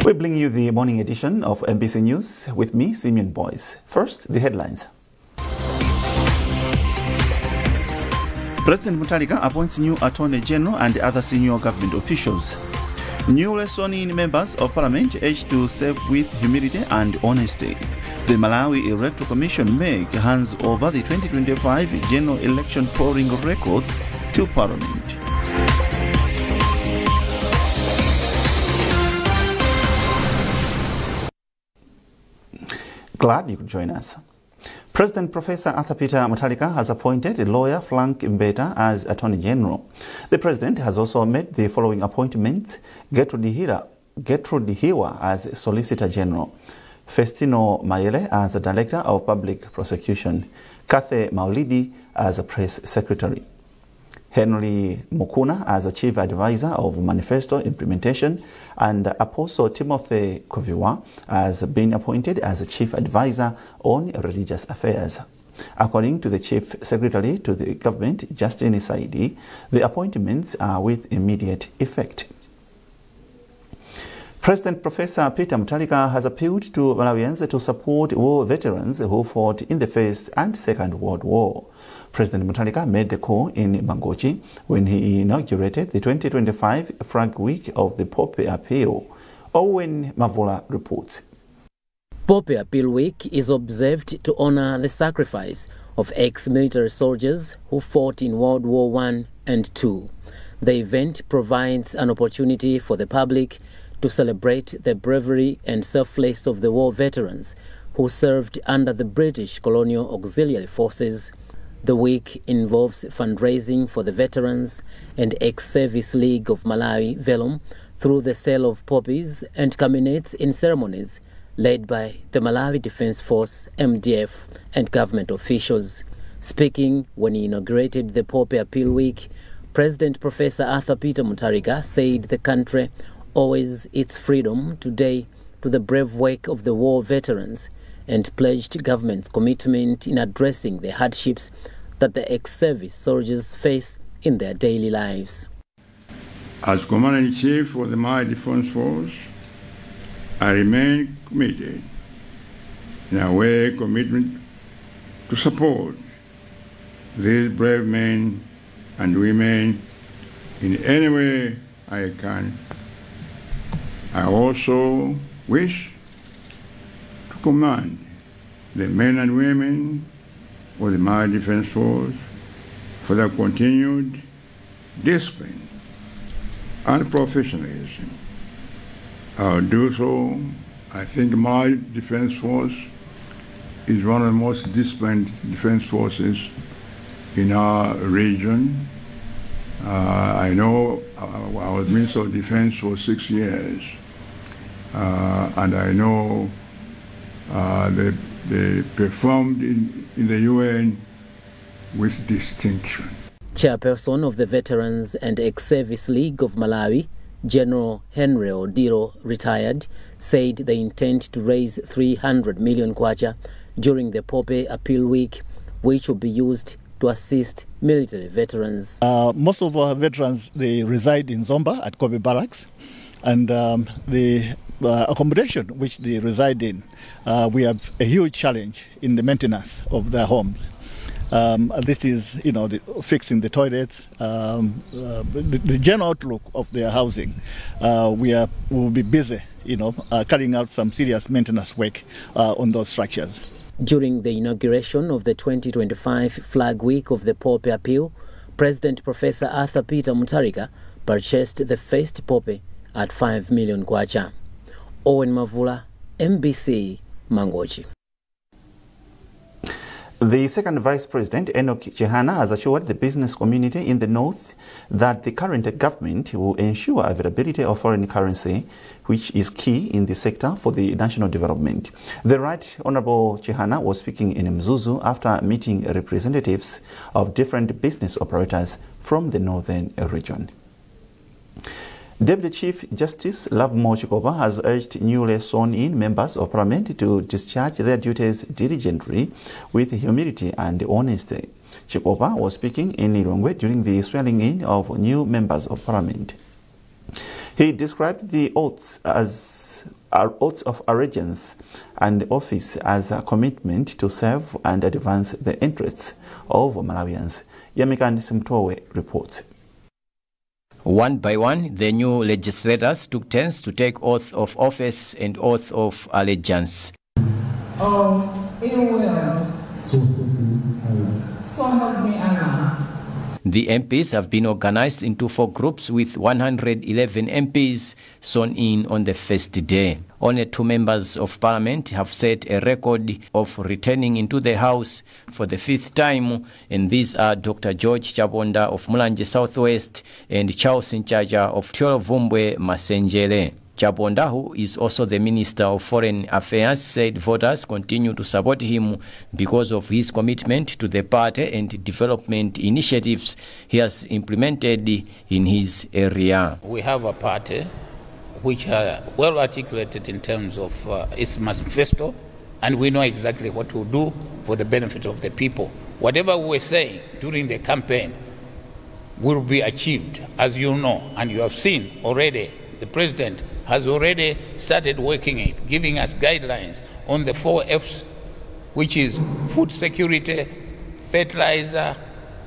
We bring you the morning edition of MBC News with me, Simeon Boyce. First, the headlines. President Mutharika appoints new Attorney General and other senior government officials. Newly sworn-in members of Parliament urged to serve with humility and honesty. The Malawi Electoral Commission MEC hands over the 2025 general election polling records to Parliament. Glad you could join us. President Professor Arthur Peter Mutharika has appointed lawyer Frank Mbeta as Attorney General. The President has also made the following appointments: Gertrude Hiwa as Solicitor General, Festino Mayele as the Director of Public Prosecution, Kathe Maulidi as a Press Secretary, Henry Mukuna as a Chief Advisor of Manifesto Implementation, and Apostle Timothy Koviwa has been appointed as a Chief Advisor on Religious Affairs. According to the Chief Secretary to the Government, Justin Saidi, the appointments are with immediate effect. President Professor Peter Mutharika has appealed to Malawians to support war veterans who fought in the First and Second World War. President Mutharika made the call in Mangochi when he inaugurated the 2025 Flag Week of the Pope Appeal. Owen Mavula reports. Pope Appeal Week is observed to honor the sacrifice of ex-military soldiers who fought in World War I and II. The event provides an opportunity for the public to celebrate the bravery and selflessness of the war veterans who served under the British colonial auxiliary forces. The week involves fundraising for the Veterans and Ex-Service League of Malawi, VELOM, through the sale of poppies, and culminates in ceremonies led by the Malawi Defense Force, MDF, and government officials. Speaking when he inaugurated the Pope Appeal Week, President Professor Arthur Peter Mutharika said the country owes its freedom today to the brave work of the war veterans, and pledged government's commitment in addressing the hardships that the ex-service soldiers face in their daily lives. As Commander-in-Chief of the Malawi Defense Force, I remain committed in a way commitment to support these brave men and women in any way I can. I also wish to commend the men and women of the Malawi Defense Force for their continued discipline and professionalism. I'll do so. I think Malawi Defense Force is one of the most disciplined defense forces in our region. I know I was Minister of Defense for 6 years. And I know they performed in the UN with distinction. Chairperson of the Veterans and Ex-Service League of Malawi, General Henry Odiro, retired, said they intend to raise 300 million kwacha during the Pope Appeal Week, which will be used to assist military veterans. Most of our veterans, they reside in Zomba at Kobe Barracks, and the accommodation which they reside in, we have a huge challenge in the maintenance of their homes. This is, fixing the toilets, the general outlook of their housing. We will be busy, carrying out some serious maintenance work on those structures. During the inauguration of the 2025 Flag Week of the Pope Appeal, President Professor Arthur Peter Mutharika purchased the first poppy at 5 million kwacha. Owen Mavula, MBC, Mangochi. The second Vice President, Enoch Chihana, has assured the business community in the North that the current government will ensure availability of foreign currency, which is key in the sector for the national development. The Right Honourable Chihana was speaking in Mzuzu after meeting representatives of different business operators from the northern region. Deputy Chief Justice Lovemore Chikopa has urged newly sworn-in members of Parliament to discharge their duties diligently with humility and honesty. Chikopa was speaking in Lilongwe during the swearing-in of new members of Parliament. He described the oaths of allegiance and office as a commitment to serve and advance the interests of Malawians. Yamikan Simtowe reports. One by one, the new legislators took turns to take oath of office and oath of allegiance. So help me Allah. The MPs have been organized into 4 groups with 111 MPs sworn in on the first day. Only 2 members of parliament have set a record of returning into the House for the 5th time, and these are Dr. George Chabonda of Mulanje Southwest and Charles Nchaja of Cholovumbwe Masenjere. Chabonda, who is also the Minister of Foreign Affairs, said voters continue to support him because of his commitment to the party and development initiatives he has implemented in his area. We have a party which are well articulated in terms of its manifesto, and we know exactly what to do for the benefit of the people. Whatever we were saying during the campaign will be achieved, as you know, and you have seen already. The President has already started working it, giving us guidelines on the 4 F's, which is food security, fertilizer,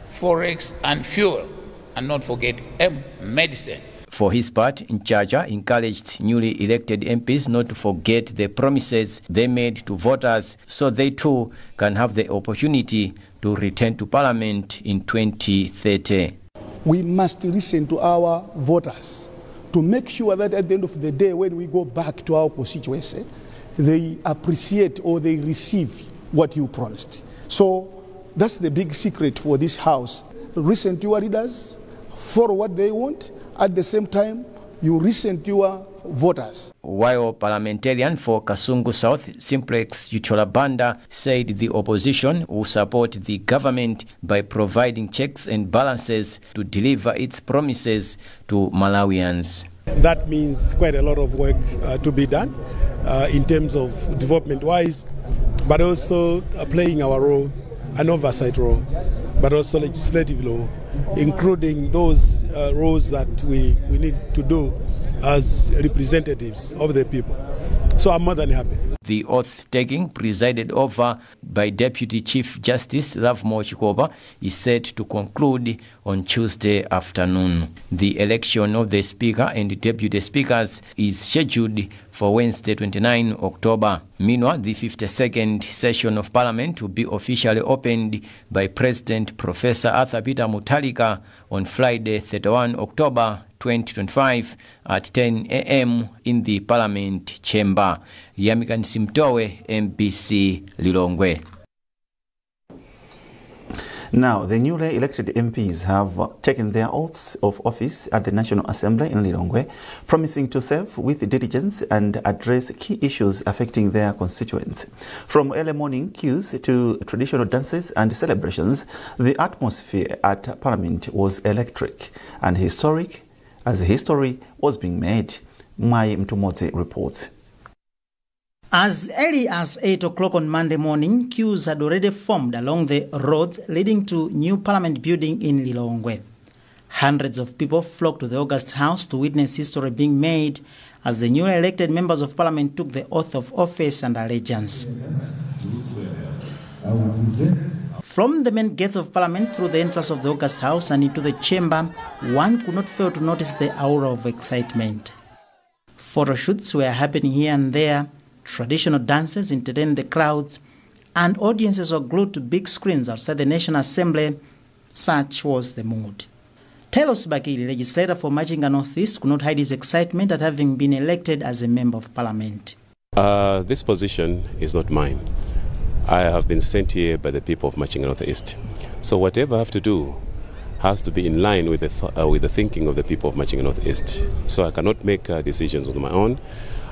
forex, and fuel, and not forget M, medicine. For his part, Nchaja encouraged newly elected MPs not to forget the promises they made to voters so they too can have the opportunity to return to Parliament in 2030. We must listen to our voters to make sure that at the end of the day, when we go back to our constituency, they appreciate or they receive what you promised. So that's the big secret for this House. Listen to your leaders, follow what they want. At the same time, you listen to your voters. While parliamentarian for Kasungu South, Simplex Yucholabanda, said the opposition will support the government by providing checks and balances to deliver its promises to Malawians. That means quite a lot of work to be done in terms of development-wise, but also playing our role, an oversight role, but also legislative law, including those roles that we need to do as representatives of the people. So I'm more than happy. The oath-taking, presided over by Deputy Chief Justice Lovemore Chikoba, is set to conclude on Tuesday afternoon. The election of the Speaker and Deputy Speakers is scheduled for Wednesday, 29 October. Meanwhile, the 52nd session of Parliament will be officially opened by President Professor Arthur Peter Mutharika on Friday, 31 October 2025 at 10 a.m. in the Parliament chamber. Yamikan Simtowe, MBC Lilongwe. Now, the newly elected MPs have taken their oaths of office at the National Assembly in Lilongwe, promising to serve with diligence and address key issues affecting their constituents. From early morning queues to traditional dances and celebrations, the atmosphere at Parliament was electric and historic as history was being made. Mai Mtumote reports. As early as 8 o'clock on Monday morning, queues had already formed along the roads leading to new Parliament building in Lilongwe. Hundreds of people flocked to the August House to witness history being made as the newly elected members of Parliament took the oath of office and allegiance. From the main gates of Parliament through the entrance of the August House and into the chamber, one could not fail to notice the aura of excitement. Photo shoots were happening here and there, traditional dances entertained the crowds, and audiences were glued to big screens outside the National Assembly. Such was the mood. Telos Bakili, legislator for Machinga North East, could not hide his excitement at having been elected as a member of Parliament. This position is not mine. I have been sent here by the people of Machinga North East. So whatever I have to do has to be in line with the thinking of the people of Machinga North East. So I cannot make decisions on my own.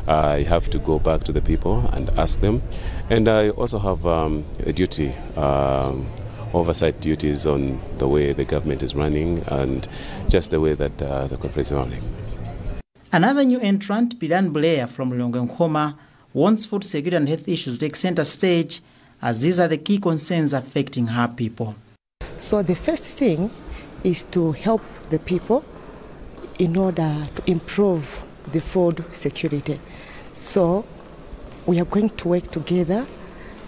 I have to go back to the people and ask them. And I also have a duty, oversight duties on the way the government is running and just the way that the conference is running. Another new entrant, Pilan Blair from Lilongwe, wants food security and health issues take center stage, as these are the key concerns affecting her people. So the first thing is to help the people in order to improve the food security. So we are going to work together,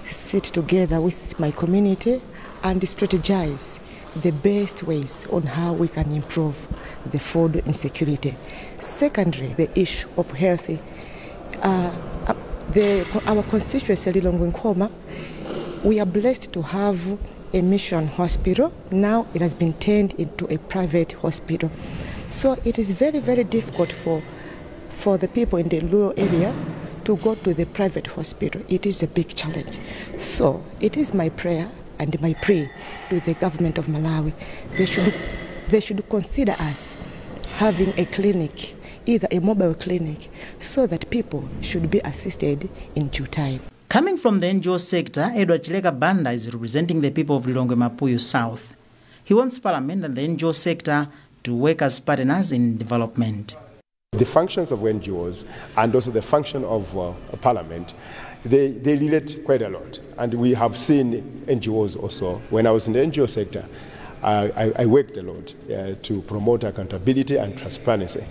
sit together with my community and strategize the best ways on how we can improve the food insecurity. Secondly, the issue of healthy. Our constituency, Lilongwe-Nkoma, we are blessed to have a mission hospital. Now it has been turned into a private hospital. So it is very, very difficult for the people in the rural area to go to the private hospital. It is a big challenge. So it is my prayer and my plea to the government of Malawi. They should consider us having a clinic, either a mobile clinic, so that people should be assisted in due time. Coming from the NGO sector, Edward Chileka Banda is representing the people of Lilongwe Mapuyo South. He wants Parliament and the NGO sector to work as partners in development. The functions of NGOs and also the function of Parliament, they relate quite a lot. And we have seen NGOs also. When I was in the NGO sector, I worked a lot to promote accountability and transparency.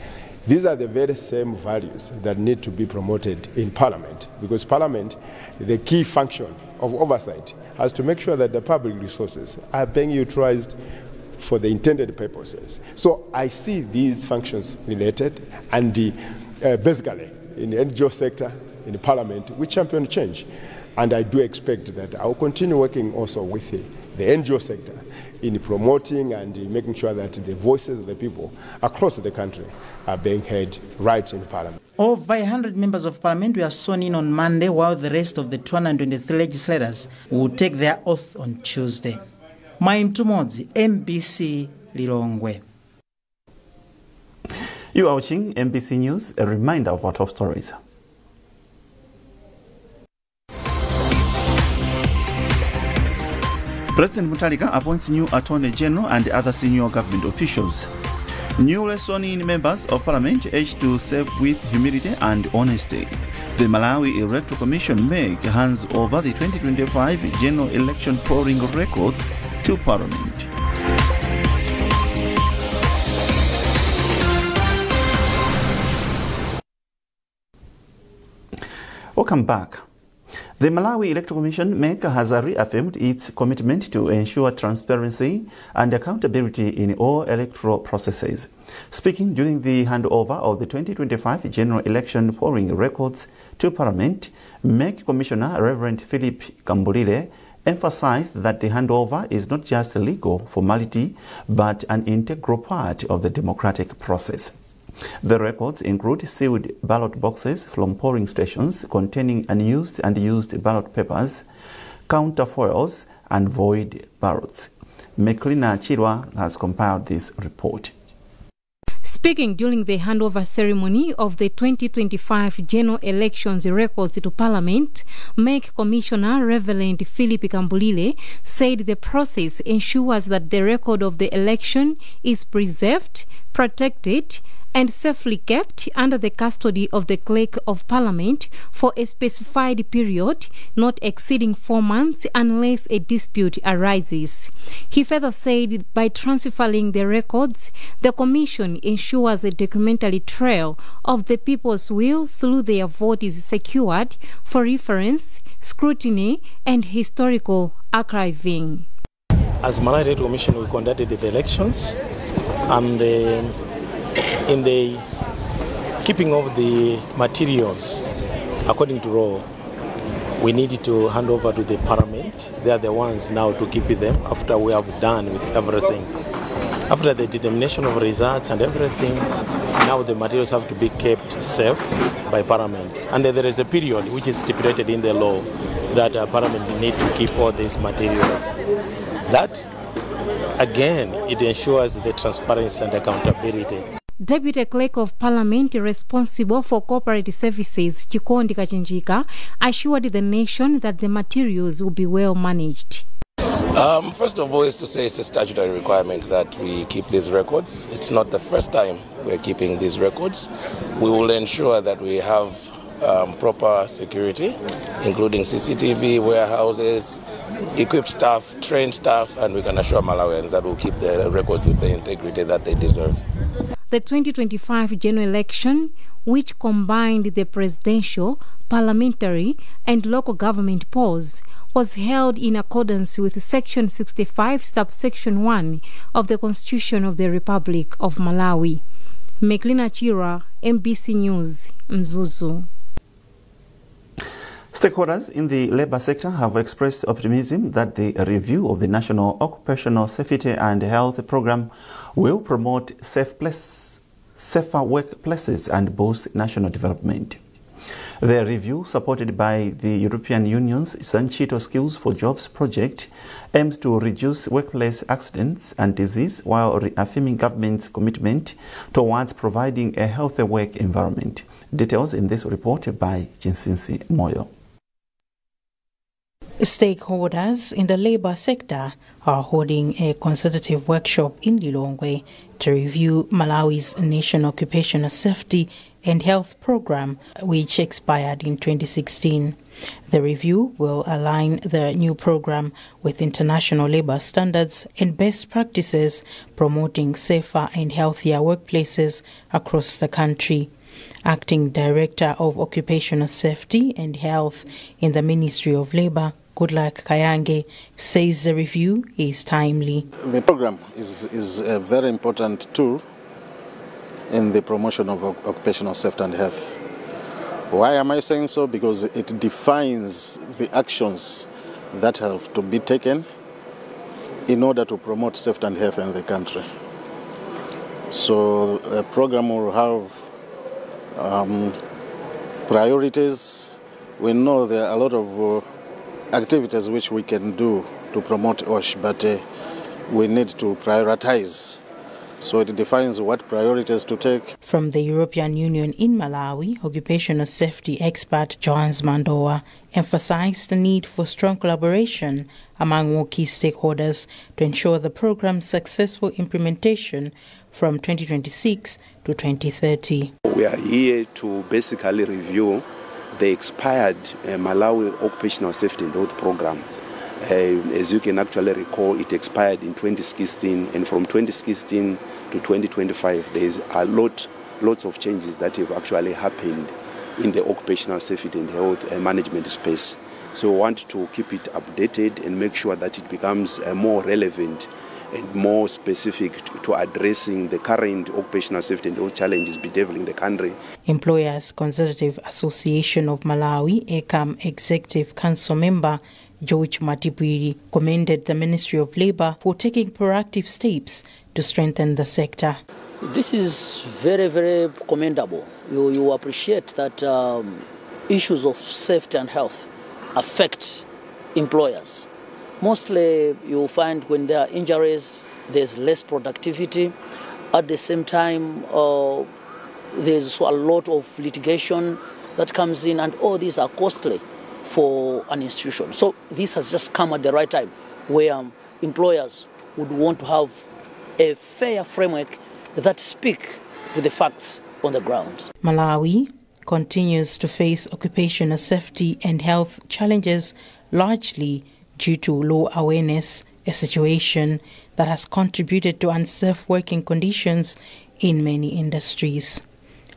These are the very same values that need to be promoted in Parliament, because Parliament, the key function of oversight, has to make sure that the public resources are being utilized for the intended purposes. So I see these functions related, and basically in the NGO sector, in the Parliament, we champion change. And I do expect that I will continue working also with the NGO sector in promoting and in making sure that the voices of the people across the country are being heard right in Parliament. Over 100 members of Parliament were sworn in on Monday, while the rest of the 223 legislators will take their oath on Tuesday. Maim Tumodzi, MBC Lilongwe. You are watching MBC News. A reminder of our top stories. President Mutharika appoints new Attorney General and other senior government officials. Newly sworn-in members of Parliament urged to serve with humility and honesty. The Malawi Electoral Commission MEC hands over the 2025 general election polling records to Parliament. Welcome back. The Malawi Electoral Commission MEC has reaffirmed its commitment to ensure transparency and accountability in all electoral processes. Speaking during the handover of the 2025 general election polling records to Parliament, MEC Commissioner Reverend Philip Kambulile emphasized that the handover is not just a legal formality, but an integral part of the democratic process. The records include sealed ballot boxes from polling stations containing unused and used ballot papers, counterfoils, and void ballots. Meklina Chirwa has compiled this report. Speaking during the handover ceremony of the 2025 general elections records to Parliament, MEC Commissioner Reverend Philip Kambulile said the process ensures that the record of the election is preserved, protected, and safely kept under the custody of the Clerk of Parliament for a specified period, not exceeding 4 months unless a dispute arises. He further said by transferring the records, the Commission ensures a documentary trail of the people's will through their vote is secured for reference, scrutiny, and historical archiving. As Malawi Electoral Commission, we conducted the elections, and in the keeping of the materials according to law, we needed to hand over to the Parliament. They are the ones now to keep them after we have done with everything. After the determination of results and everything, now the materials have to be kept safe by Parliament. And there is a period which is stipulated in the law that Parliament need to keep all these materials. That, again, it ensures the transparency and accountability. Deputy Clerk of Parliament responsible for corporate services, Chikondi Kachinjika, assured the nation that the materials will be well managed. First of all, is to say it's a statutory requirement that we keep these records. It's not the first time we're keeping these records. We will ensure that we have proper security, including CCTV, warehouses, equipped staff, trained staff, and we can assure Malawians that we'll keep the records with the integrity that they deserve. the 2025 general election, which combined the presidential, parliamentary, and local government polls, was held in accordance with Section 65, subsection 1 of the Constitution of the Republic of Malawi. Meklina Chira, MBC News, Mzuzu. Stakeholders in the labour sector have expressed optimism that the review of the National Occupational Safety and Health Programme will promote safer workplaces and boost national development. The review, supported by the European Union's Sanchito Skills for Jobs project, aims to reduce workplace accidents and disease while reaffirming government's commitment towards providing a healthy work environment. Details in this report by Jinsinsi Moyo. Stakeholders in the labour sector are holding a consultative workshop in Lilongwe to review Malawi's National Occupational Safety and Health Programme, which expired in 2016. The review will align the new programme with international labour standards and best practices, promoting safer and healthier workplaces across the country. Acting Director of Occupational Safety and Health in the Ministry of Labour, Goodluck Kayange, says the review is timely. The program is a very important tool in the promotion of occupational safety and health. Why am I saying so? Because it defines the actions that have to be taken in order to promote safety and health in the country. So a program will have priorities. We know there are a lot of activities which we can do to promote OSH, but we need to prioritize. So it defines what priorities to take. From the European Union in Malawi, occupational safety expert Johannes Mandoa emphasized the need for strong collaboration among all key stakeholders to ensure the program's successful implementation from 2026 to 2030. We are here to basically review the expired Malawi Occupational Safety and Health Program. As you can actually recall, it expired in 2016, and from 2016 to 2025, there is lots of changes that have actually happened in the occupational safety and health management space. So we want to keep it updated and make sure that it becomes more relevant and more specific to addressing the current occupational safety and health challenges bedeviling the country. Employers Conservative Association of Malawi, ECAM Executive Council member George Matibwiri commended the Ministry of Labour for taking proactive steps to strengthen the sector. This is very, very commendable. You appreciate that issues of safety and health affect employers. Mostly you find when there are injuries, there's less productivity. At the same time, there's a lot of litigation that comes in, and all these are costly for an institution. So this has just come at the right time, where employers would want to have a fair framework that speak to the facts on the ground. Malawi continues to face occupational safety and health challenges largely due to low awareness, a situation that has contributed to unsafe working conditions in many industries.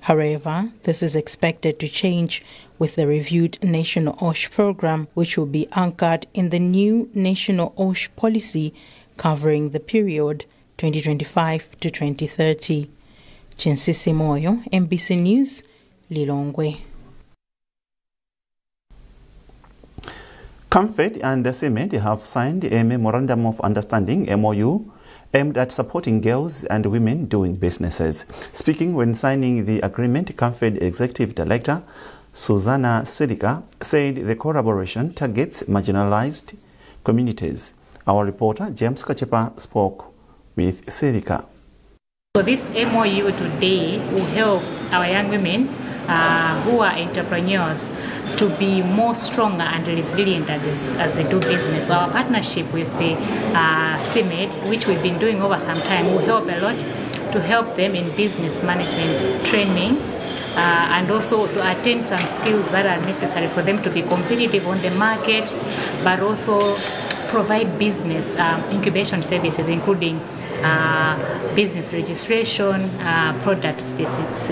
However, this is expected to change with the reviewed National OSH program, which will be anchored in the new National OSH policy covering the period 2025 to 2030. Chinsisi Moyo, MBC News, Lilongwe. CAMFED and CIMED have signed a Memorandum of Understanding, MOU, aimed at supporting girls and women doing businesses. Speaking when signing the agreement, CAMFED Executive Director Susanna Sedika said the collaboration targets marginalized communities. Our reporter James Kachepa spoke with Sedika. So this MOU today will help our young women who are entrepreneurs to be more stronger and resilient as they do business. So our partnership with the CIMED, which we've been doing over some time, will help a lot to help them in business management training and also to attain some skills that are necessary for them to be competitive on the market, but also provide business incubation services, including business registration, product specifics,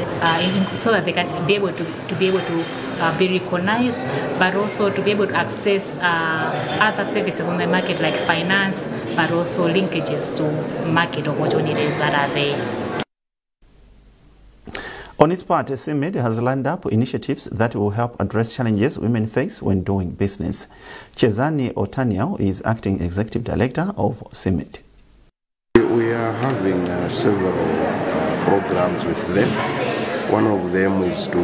so that they can be able to be recognized, but also to be able to access other services on the market like finance, but also linkages to market opportunities that are there. On its part, CIMID has lined up initiatives that will help address challenges women face when doing business. Chezani Otaniel is Acting Executive Director of CIMID. We are having several programs with them. One of them is to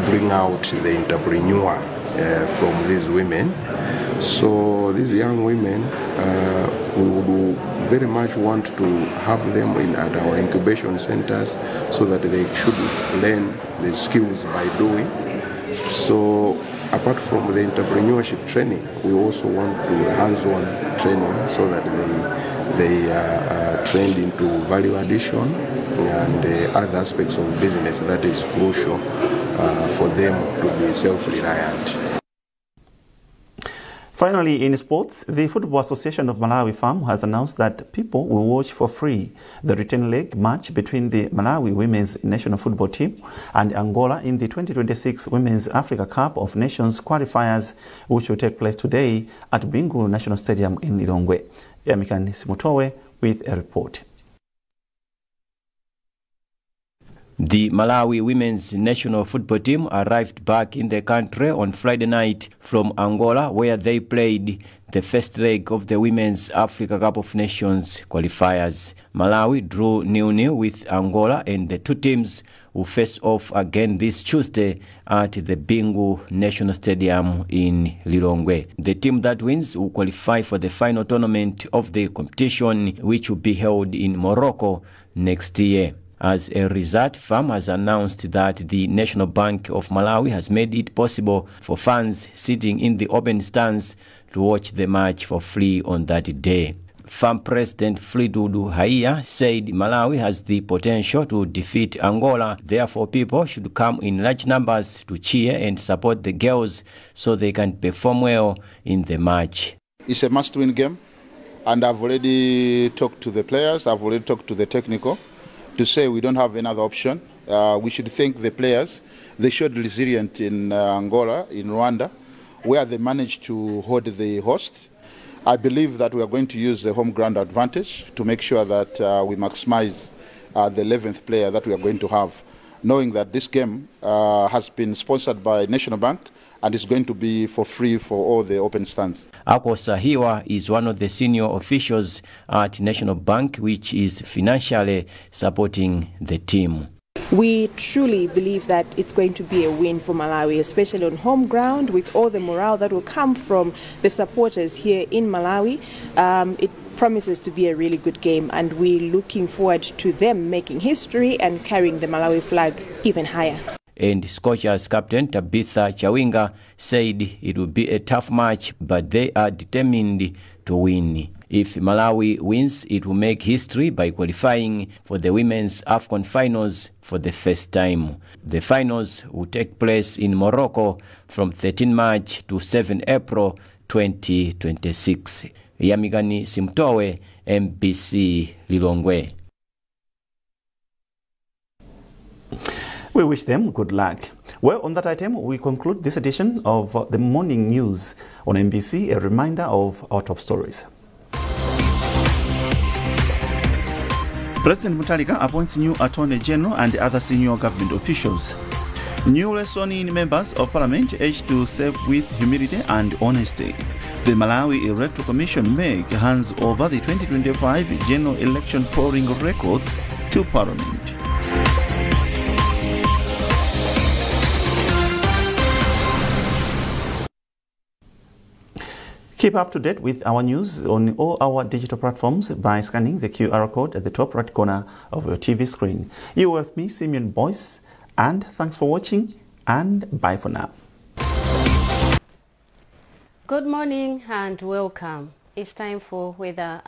bring out the entrepreneur from these women. So these young women, we would very much want to have them at our incubation centers so that they should learn the skills by doing. So apart from the entrepreneurship training, we also want to hands-on training so that they are trained into value addition and other aspects of business that is crucial for them to be self-reliant. Finally, in sports, the Football Association of Malawi FAM has announced that people will watch for free the return leg match between the Malawi women's national football team and Angola in the 2026 Women's Africa Cup of Nations qualifiers, which will take place today at Bingu National Stadium in Lilongwe. Yamikani Simutowe with a report. The Malawi women's national football team arrived back in the country on Friday night from Angola, where they played the first leg of the Women's Africa Cup of Nations qualifiers. Malawi drew 0-0 with Angola, and the two teams will face off again this Tuesday at the Bingu National Stadium in Lilongwe. The team that wins will qualify for the final tournament of the competition, which will be held in Morocco next year. As a result, FAM has announced that the National Bank of Malawi has made it possible for fans sitting in the open stands to watch the match for free on that day. FAM President Fridudu Haiya said Malawi has the potential to defeat Angola, therefore people should come in large numbers to cheer and support the girls so they can perform well in the match. It's a must-win game, and I've already talked to the players, I've already talked to the technical, to say we don't have another option. We should thank the players. They showed resilience in Angola, in Rwanda, where they managed to hold the host. I believe that we are going to use the home ground advantage to make sure that we maximize the 11th player that we are going to have, knowing that this game has been sponsored by National Bank and is going to be for free for all the open stands. Ako Sahiwa is one of the senior officials at National Bank, which is financially supporting the team. We truly believe that it's going to be a win for Malawi, especially on home ground, with all the morale that will come from the supporters here in Malawi. It promises to be a really good game, and we're looking forward to them making history and carrying the Malawi flag even higher. And Scotia's captain Tabitha Chawinga said it will be a tough match, but they are determined to win. If Malawi wins, it will make history by qualifying for the Women's AFCON finals for the first time. The finals will take place in Morocco from 13 March to 7 April 2026. Yamigani Simtowe, MBC Lilongwe. We wish them good luck. Well, on that item, we conclude this edition of the Morning News on MBC. A reminder of our top stories. President Mutharika appoints new Attorney General and other senior government officials. Newly sworn-in members of Parliament urged to serve with humility and honesty. The Malawi Electoral Commission MEC hands over the 2025 general election polling records to Parliament. Keep up to date with our news on all our digital platforms by scanning the QR code at the top right corner of your TV screen. You were with me, Simeon Boyce, and thanks for watching, and bye for now. Good morning and welcome. It's time for weather.